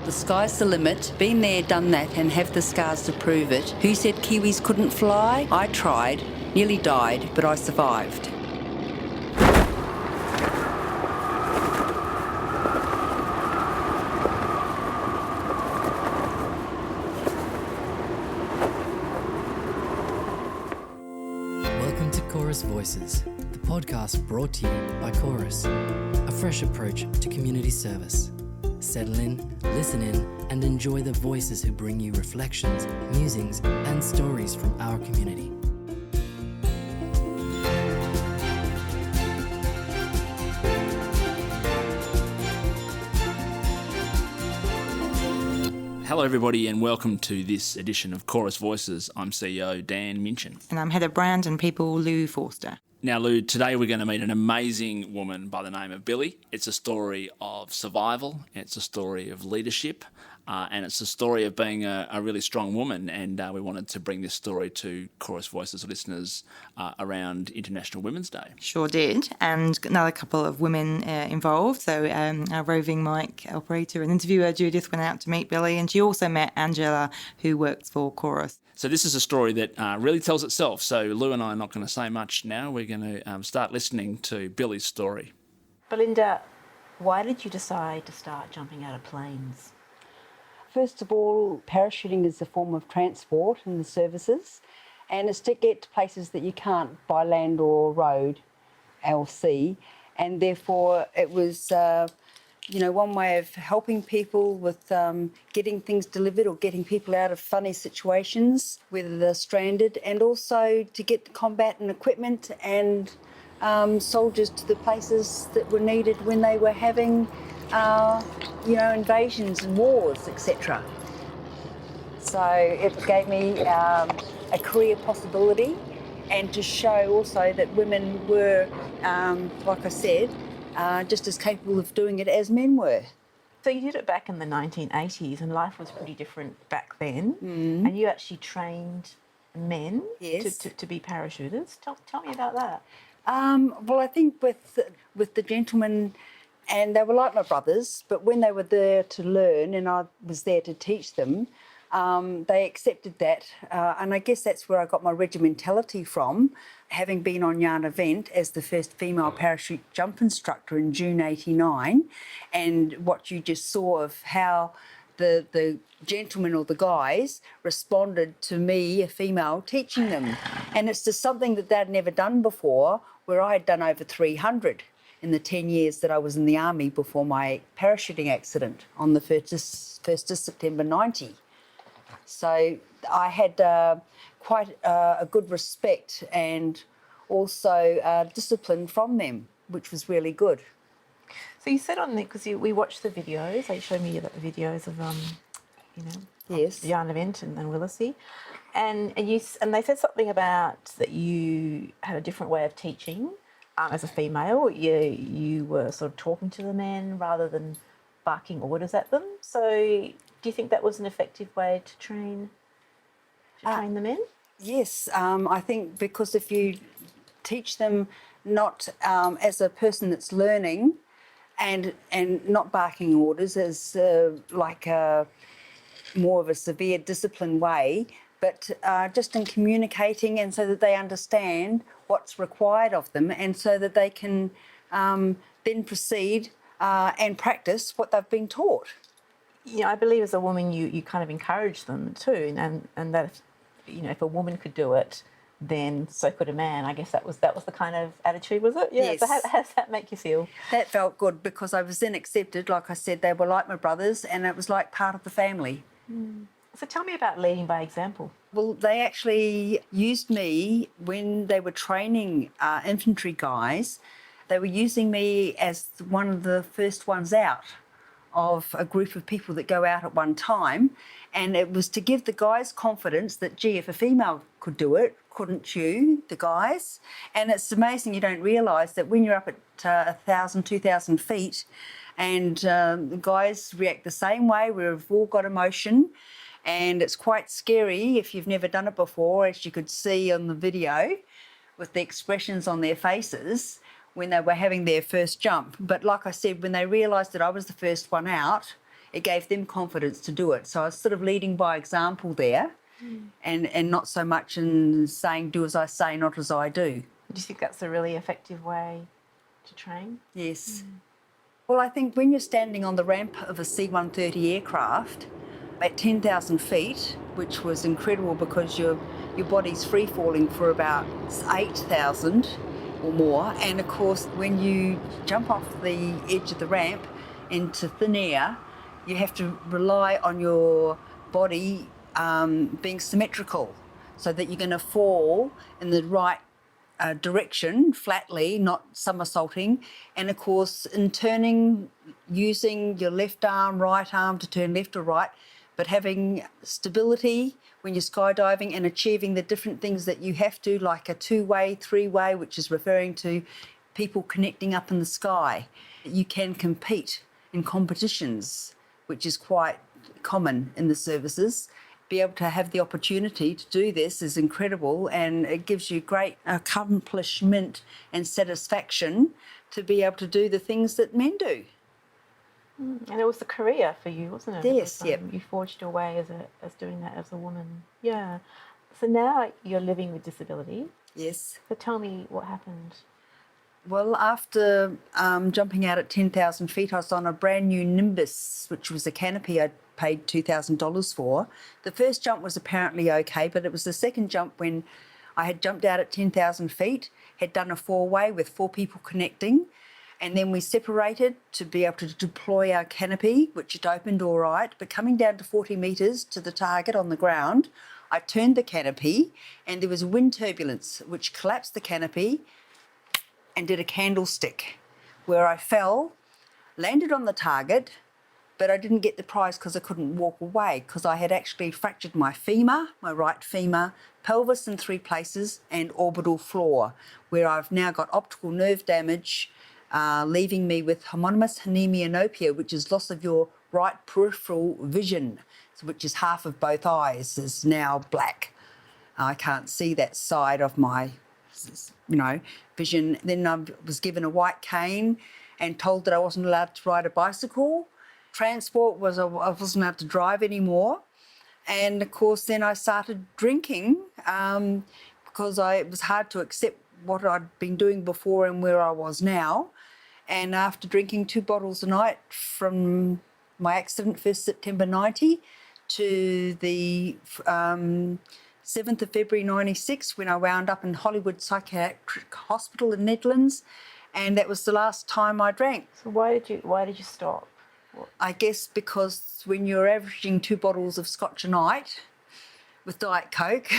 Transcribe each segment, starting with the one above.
the sky's the limit. Been there, done that, and have the scars to prove it. Who said Kiwis couldn't fly? I tried, nearly died, but I survived. Welcome to Chorus Voices, the podcast brought to you by Chorus, a fresh approach to community service. Settle in, listen in, and enjoy the voices who bring you reflections, musings, and stories from our community. Hello everybody and welcome to this edition of Chorus Voices. I'm CEO Dan Minchin. And I'm Head of Brand and People, Lou Forster. Now Lou, today we're going to meet an amazing woman by the name of Billie. It's a story of survival, it's a story of leadership, and it's a story of being a really strong woman, and we wanted to bring this story to Chorus Voices listeners around International Women's Day. Sure did, and another couple of women involved. So our roving mic operator and interviewer Judith went out to meet Billie, and she also met Angela, who works for Chorus. So this is a story that really tells itself. So Lou and I are not going to say much now. We're going to start listening to Billie's story. Belinda, why did you decide to start jumping out of planes? First of all, parachuting is a form of transport in the services, and it's to get to places that you can't by land or road or sea, and therefore it was one way of helping people with getting things delivered or getting people out of funny situations, whether they're stranded, and also to get combatant equipment and soldiers to the places that were needed when they were having invasions and wars, etc. So it gave me a career possibility, and to show also that women were, like I said, just as capable of doing it as men were. So you did it back in the 1980s, and life was pretty different back then. And you actually trained men to be parachuters. Tell me about that. Well, I think with the gentlemen, and they were like my brothers, but when they were there to learn and I was there to teach them, they accepted that. And I guess that's where I got my regimentality from, having been on Yarn Event as the first female parachute jump instructor in June 89, and what you just saw of how the gentlemen or the guys responded to me, a female, teaching them. And it's just something that they'd never done before, where I had done over 300 in the 10 years that I was in the Army before my parachuting accident on the 1st of September 90. So I had quite a good respect and also discipline from them, which was really good. So you said on there, because we watched the videos, they showed me the videos of, Yes. Yarn Event and Willisey, and they said something about that you had a different way of teaching as a female. You were sort of talking to the men rather than barking orders at them. So do you think that was an effective way to train the men? Yes, I think because if you teach them not as a person that's learning and not barking orders as like more of a severe discipline way, but just in communicating, and so that they understand what's required of them, and so that they can then proceed and practice what they've been taught. I believe as a woman you kind of encourage them too, and that if a woman could do it, then so could a man. I guess that was the kind of attitude, was it? Yeah. Yes. So how does that make you feel? That felt good because I was then accepted. Like I said, they were like my brothers, and it was like part of the family. So tell me about leading by example. Well, they actually used me when they were training infantry guys. They were using me as one of the first ones out of a group of people that go out at one time. And it was to give the guys confidence that, gee, if a female could do it, couldn't you, the guys? And it's amazing you don't realise that when you're up at 1,000, 2,000 feet, and the guys react the same way. We've all got emotion, and it's quite scary if you've never done it before, as you could see on the video with the expressions on their faces when they were having their first jump. But like I said, when they realised that I was the first one out, it gave them confidence to do it. So I was sort of leading by example there, and not so much in saying do as I say, not as I do. Do you think that's a really effective way to train? Yes. Well, I think when you're standing on the ramp of a C-130 aircraft at 10,000 feet, which was incredible because your body's free falling for about 8,000 or more, and of course when you jump off the edge of the ramp into thin air, you have to rely on your body being symmetrical so that you're going to fall in the right direction, flatly, not somersaulting, and of course in turning, using your left arm, right arm to turn left or right, but having stability when you're skydiving and achieving the different things that you have to, like a 2-way, 3-way, which is referring to people connecting up in the sky. You can compete in competitions, which is quite common in the services. Be able to have the opportunity to do this is incredible, and it gives you great accomplishment and satisfaction to be able to do the things that men do. And it was a career for you, wasn't it? Yes, yep. You forged your way as doing that as a woman. Yeah. So now you're living with disability. Yes. So tell me what happened. Well, after jumping out at 10,000 feet, I was on a brand new Nimbus, which was a canopy I'd paid $2,000 for. The first jump was apparently okay, but it was the second jump when I had jumped out at 10,000 feet, had done a 4-way with 4 people connecting, and then we separated to be able to deploy our canopy, which it opened all right, but coming down to 40 metres to the target on the ground, I turned the canopy and there was wind turbulence, which collapsed the canopy and did a candlestick where I fell, landed on the target, but I didn't get the prize because I couldn't walk away because I had actually fractured my femur, my right femur, pelvis in 3 places, and orbital floor, where I've now got optical nerve damage, leaving me with homonymous hemianopia, which is loss of your right peripheral vision, which is half of both eyes is now black. I can't see that side of my, vision. Then I was given a white cane and told that I wasn't allowed to ride a bicycle. Transport was I wasn't allowed to drive anymore. And of course then I started drinking because it was hard to accept what I'd been doing before and where I was now. And after drinking 2 bottles a night from my accident, 1st September 90 to the 7th of February 96, when I wound up in Hollywood Psychiatric Hospital in Netherlands, and that was the last time I drank. So why did you stop? I guess because when you're averaging 2 bottles of scotch a night with Diet Coke,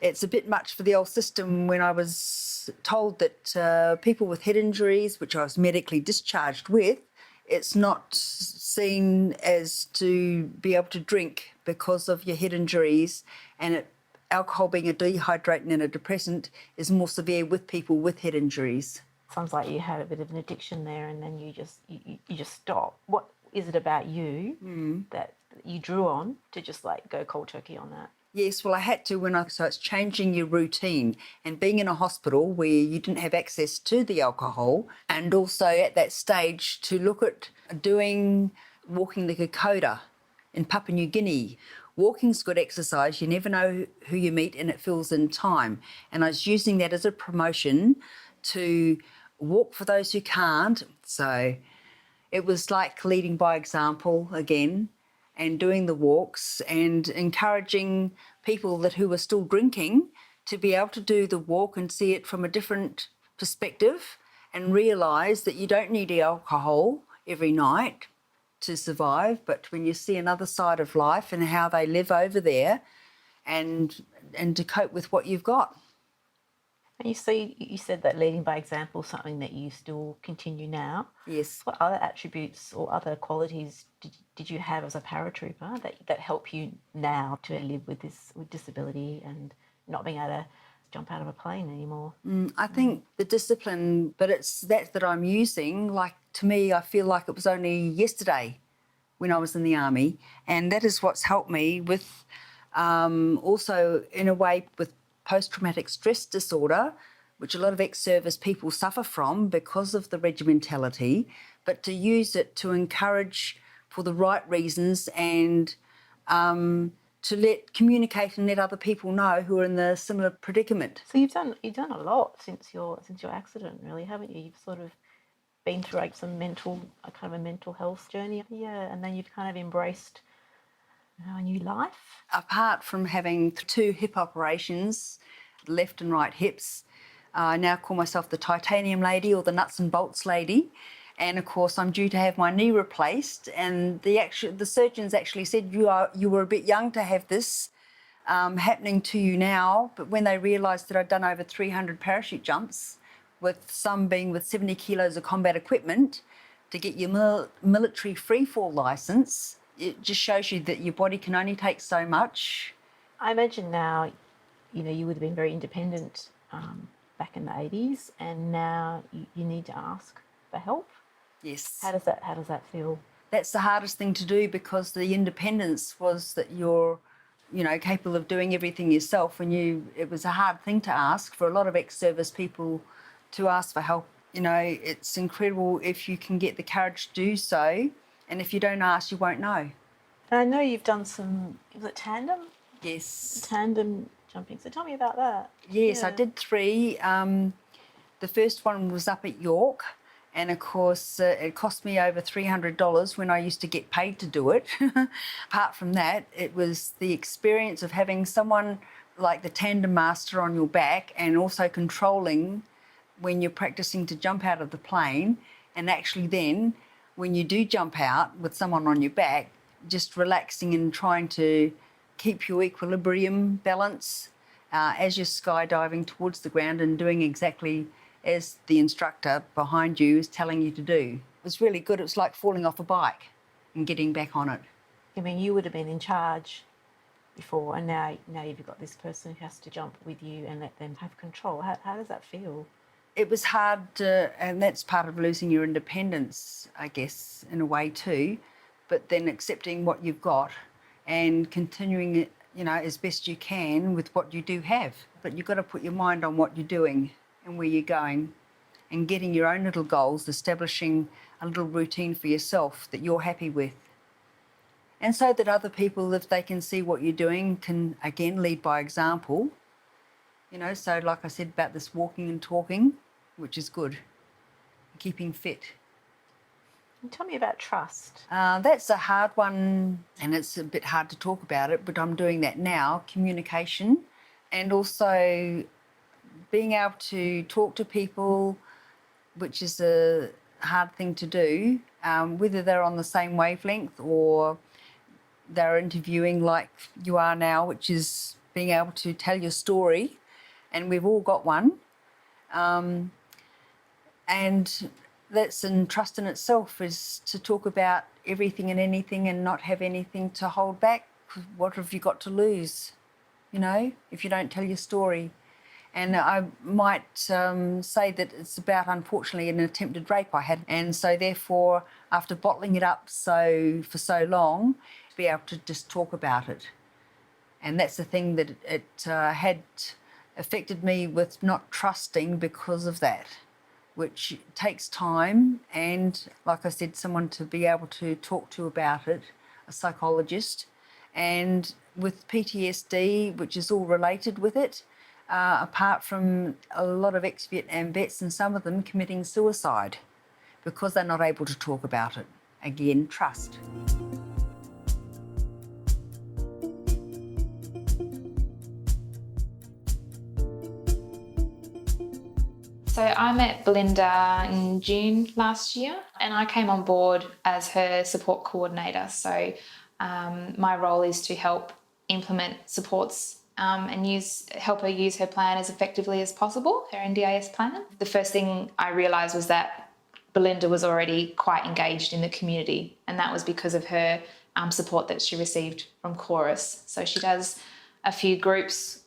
it's a bit much for the old system. When I was told that people with head injuries, which I was medically discharged with, it's not seen as to be able to drink because of your head injuries, and alcohol being a dehydratant and a depressant is more severe with people with head injuries. Sounds like you had a bit of an addiction there, and then you just stop. What is it about you that you drew on to just like go cold turkey on that? Yes, well, I had to so it's changing your routine and being in a hospital where you didn't have access to the alcohol, and also at that stage to look at walking the Kokoda in Papua New Guinea. Walking's good exercise. You never know who you meet and it fills in time. And I was using that as a promotion to walk for those who can't. So it was like leading by example again, and doing the walks and encouraging people who were still drinking to be able to do the walk and see it from a different perspective and realise that you don't need alcohol every night to survive, but when you see another side of life and how they live over there and to cope with what you've got. And you said that leading by example is something that you still continue now. Yes. What other attributes or other qualities did you have as a paratrooper that help you now to live with disability and not being able to jump out of a plane anymore? I think the discipline, but it's that I'm using. Like, to me, I feel like it was only yesterday when I was in the army, and that is what's helped me with also in a way with post-traumatic stress disorder, which a lot of ex-service people suffer from because of the regimentality, but to use it to encourage for the right reasons and to communicate and let other people know who are in the similar predicament. So you've done a lot since your accident, really, haven't you? You've sort of been through like a kind of a mental health journey, yeah, and then you've kind of embraced a new life. Apart from having 2 hip operations, left and right hips, I now call myself the titanium lady or the nuts and bolts lady. And of course, I'm due to have my knee replaced. And the surgeons actually said you were a bit young to have this happening to you now. But when they realised that I'd done over 300 parachute jumps, with some being with 70 kilos of combat equipment, to get your military freefall licence, it just shows you that your body can only take so much. I imagine now, you would have been very independent back in the 80s, and now you need to ask for help. Yes. How does that feel? That's the hardest thing to do, because the independence was that you're, capable of doing everything yourself. It was a hard thing to ask for a lot of ex-service people to ask for help. It's incredible if you can get the courage to do so, and if you don't ask, you won't know. And I know you've done some, was it tandem? Yes. Tandem jumping. So tell me about that. Yes, Yeah. I did 3. The first one was up at York, and of course it cost me over $300 when I used to get paid to do it. Apart from that, it was the experience of having someone like the tandem master on your back, and also controlling when you're practicing to jump out of the plane, and actually then when you do jump out with someone on your back, just relaxing and trying to keep your equilibrium balance as you're skydiving towards the ground, and doing exactly as the instructor behind you is telling you to do. It was really good. It was like falling off a bike and getting back on it. I mean, you would have been in charge before, and now you've got this person who has to jump with you and let them have control. How does that feel? It was hard, and that's part of losing your independence, I guess, in a way too, but then accepting what you've got and continuing it, as best you can with what you do have. But you've got to put your mind on what you're doing and where you're going, and getting your own little goals, establishing a little routine for yourself that you're happy with. And so that other people, if they can see what you're doing, can, again, lead by example. So like I said about this walking and talking, which is good, keeping fit. And tell me about trust. That's a hard one, and it's a bit hard to talk about it, but I'm doing that now. Communication, and also being able to talk to people, which is a hard thing to do, whether they're on the same wavelength or they're interviewing like you are now, which is being able to tell your story, and we've all got one. And that's in trust in itself, is to talk about everything and anything and not have anything to hold back. What have you got to lose, if you don't tell your story? And I might say that it's about, unfortunately, an attempted rape I had. And so therefore, after bottling it up for so long, be able to just talk about it. And that's the thing that it had affected me with not trusting because of that, which takes time, and like I said, someone to be able to talk to about it, a psychologist. And with PTSD, which is all related with it, apart from a lot of ex-vet and vets, and some of them committing suicide because they're not able to talk about it. Again, trust. So I met Belinda in June last year, and I came on board as her support coordinator. So my role is to help implement supports and help her use her plan as effectively as possible, her NDIS plan. The first thing I realised was that Belinda was already quite engaged in the community, and that was because of her support that she received from Chorus. So she does a few groups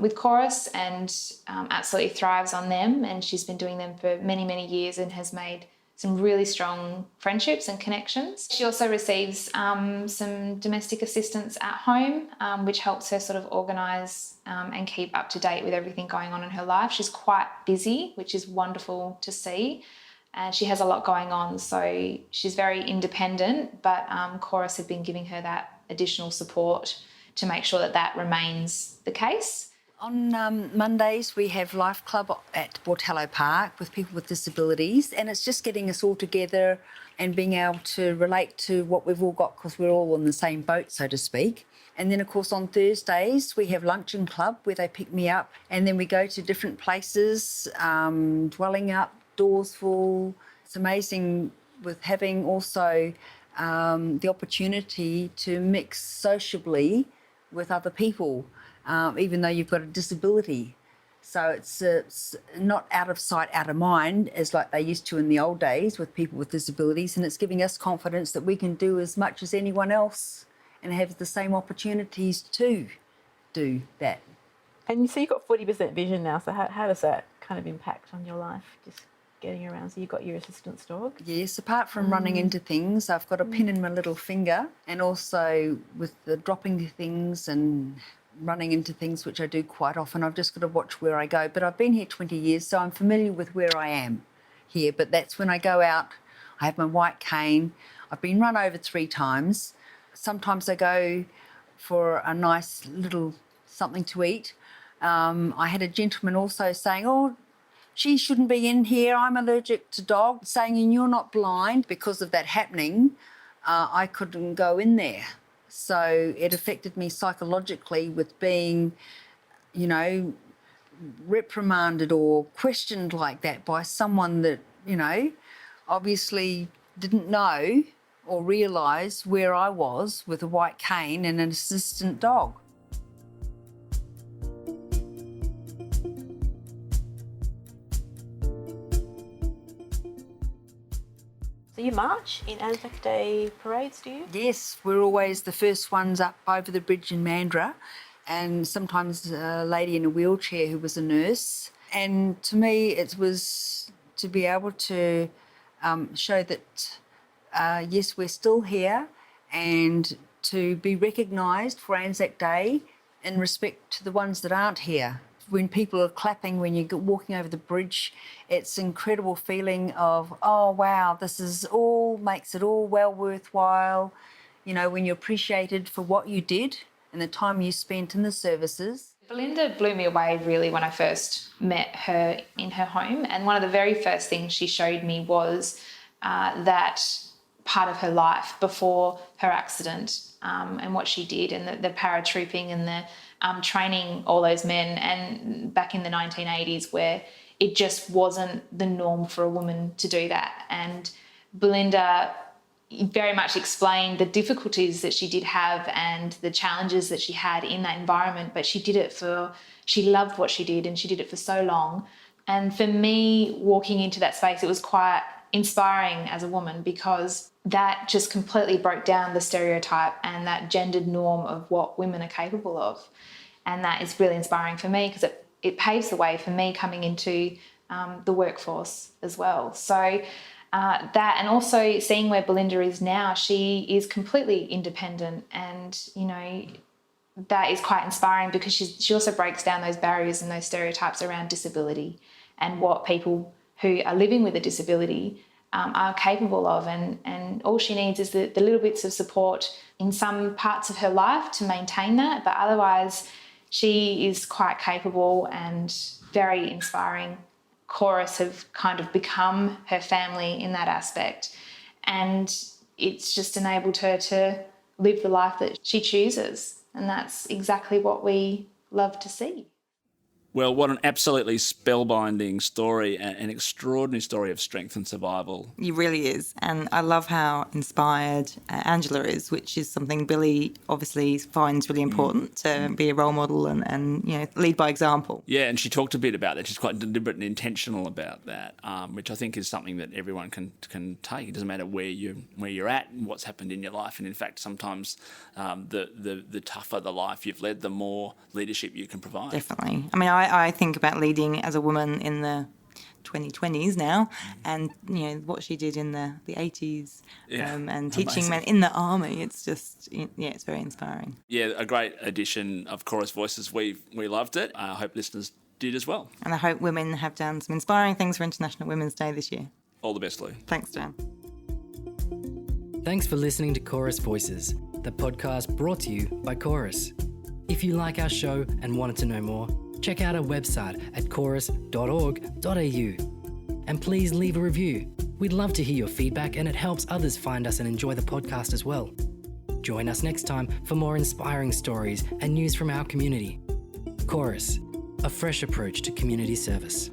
with Chorus and absolutely thrives on them, and she's been doing them for many, many years and has made some really strong friendships and connections. She also receives some domestic assistance at home, which helps her sort of organise and keep up to date with everything going on in her life. She's quite busy, which is wonderful to see. and she has a lot going on. So she's very independent, but Chorus have been giving her that additional support to make sure that that remains the case. On Mondays, we have Life Club at Bortello Park with people with disabilities, and it's just getting us all together and being able to relate to what we've all got because we're all in the same boat, so to speak. And then, of course, on Thursdays, we have Luncheon Club where they pick me up, and then we go to different places, dwelling up, doors full. It's amazing with having also the opportunity to mix sociably with other people, even though you've got a disability. So it's not out of sight, out of mind, as like they used to in the old days with people with disabilities, and it's giving us confidence that we can do as much as anyone else and have the same opportunities to do that. And so you've got 40% vision now, so how does that kind of impact on your life, just getting around? So you've got your assistance dog? Yes, apart from running into things, I've got a pin in my little finger, and also with the dropping things and running into things, which I do quite often, I've just got to watch where I go. But I've been here 20 years, so I'm familiar with where I am here. But that's when I go out, I have my white cane. I've been run over 3 times. Sometimes I go for a nice little something to eat. I had a gentleman also saying, "Oh, she shouldn't be in here. I'm allergic to dogs," saying, "And you're not blind." Because of that happening, I couldn't go in there. So it affected me psychologically with being, you know, reprimanded or questioned like that by someone that, you know, obviously didn't know or realise where I was with a white cane and an assistant dog. So you march in Anzac Day parades, do you? Yes, we're always the first ones up over the bridge in Mandurah, and sometimes a lady in a wheelchair who was a nurse. And to me, it was to be able to show that, yes, we're still here, and to be recognised for Anzac Day in respect to the ones that aren't here. When people are clapping, when you're walking over the bridge, it's an incredible feeling of, oh, wow, this is all, makes it all well worthwhile. You know, when you're appreciated for what you did and the time you spent in the services. Belinda blew me away really when I first met her in her home, and one of the very first things she showed me was that part of her life before her accident, and what she did, and the paratrooping and the training all those men, and back in the 1980s where it just wasn't the norm for a woman to do that. And Belinda very much explained the difficulties that she did have and the challenges that she had in that environment, but she did it she loved what she did, and she did it for so long. And for me, walking into that space, it was quite inspiring as a woman, because that just completely broke down the stereotype and that gendered norm of what women are capable of. And that is really inspiring for me, because it paves the way for me coming into the workforce as well. So that, and also seeing where Belinda is now, she is completely independent, and, you know, that is quite inspiring, because she also breaks down those barriers and those stereotypes around disability and what people who are living with a disability are capable of, and all she needs is the little bits of support in some parts of her life to maintain that, but otherwise she is quite capable and very inspiring. Chorus have kind of become her family in that aspect, and it's just enabled her to live the life that she chooses, and that's exactly what we love to see. Well, what an absolutely spellbinding story, an extraordinary story of strength and survival. He really is. And I love how inspired Angela is, which is something Billie obviously finds really important, to be a role model and you know, lead by example. Yeah, and she talked a bit about that. She's quite deliberate and intentional about that, which I think is something that everyone can take. It doesn't matter where you're at and what's happened in your life. And in fact, sometimes the tougher the life you've led, the more leadership you can provide. Definitely. I mean, I think about leading as a woman in the 2020s now, and you know what she did in the 80s, and teaching men in the army. It's just, yeah, it's very inspiring. Yeah, a great edition of Chorus Voices. We loved it. I hope listeners did as well. And I hope women have done some inspiring things for International Women's Day this year. All the best, Lou. Thanks, Dan. Thanks for listening to Chorus Voices, the podcast brought to you by Chorus. If you like our show and wanted to know more, check out our website at chorus.org.au. And please leave a review. We'd love to hear your feedback, and it helps others find us and enjoy the podcast as well. Join us next time for more inspiring stories and news from our community. Chorus, a fresh approach to community service.